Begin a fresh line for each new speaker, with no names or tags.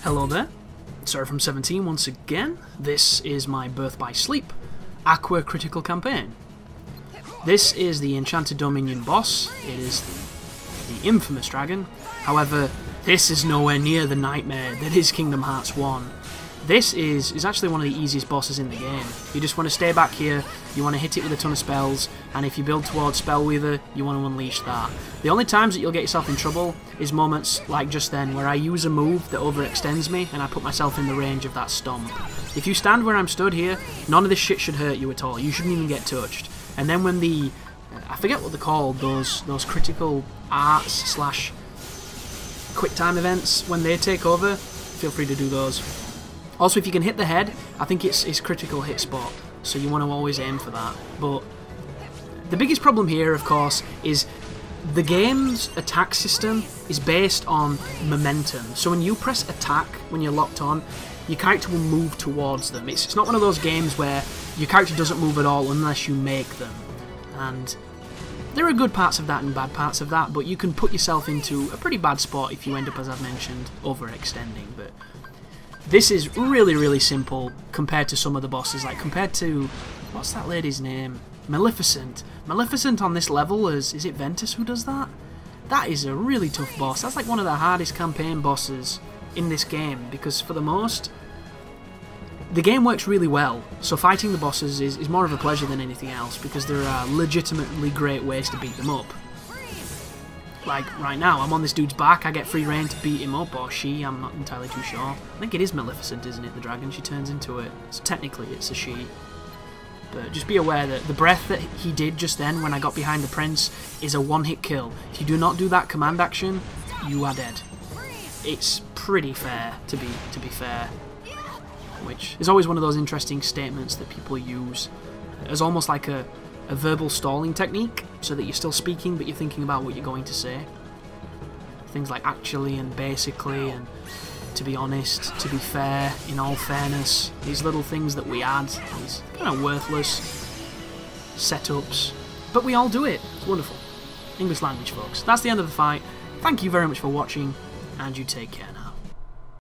Hello there, Sarah from 17 once again. This is my Birth by Sleep Aqua critical campaign. This is the Enchanted Dominion boss. It is the infamous dragon. However, this is nowhere near the nightmare that is Kingdom Hearts 1. This is actually one of the easiest bosses in the game. You just want to stay back here, you want to hit it with a ton of spells, and if you build towards Spellweaver, you want to unleash that. The only times that you'll get yourself in trouble is moments like just then, where I use a move that overextends me, and I put myself in the range of that stomp. If you stand where I'm stood here, none of this shit should hurt you at all. You shouldn't even get touched. And then when the... I forget what they're called, those critical arts slash quick time events, when they take over, feel free to do those. Also, if you can hit the head, I think it's critical hit spot, so you want to always aim for that. But the biggest problem here, of course, is the game's attack system is based on momentum. So when you press attack, when you're locked on, your character will move towards them. It's not one of those games where your character doesn't move at all unless you make them. And there are good parts of that and bad parts of that, but you can put yourself into a pretty bad spot if you end up, as I've mentioned, overextending. But this is really, really simple compared to some of the bosses. Like, compared to... what's that lady's name? Maleficent. Maleficent on this level is it Ventus who does that? That is a really tough boss. That's like one of the hardest campaign bosses in this game, because for the most, the game works really well. So fighting the bosses is more of a pleasure than anything else, because there are legitimately great ways to beat them up. Like, right now, I'm on this dude's back, I get free reign to beat him up, or she, I'm not entirely too sure. I think it is Maleficent, isn't it, the dragon? She turns into it. So technically, it's a she. But just be aware that the breath that he did just then, when I got behind the prince, is a one-hit kill. If you do not do that command action, you are dead. It's pretty fair, to be fair. Which is always one of those interesting statements that people use as almost like a verbal stalling technique, so that you're still speaking but you're thinking about what you're going to say. Things like actually and basically and to be honest, to be fair, in all fairness, these little things that we add, these kind of worthless setups, but we all do it. It's wonderful. English language, folks. That's the end of the fight. Thank you very much for watching, and you take care.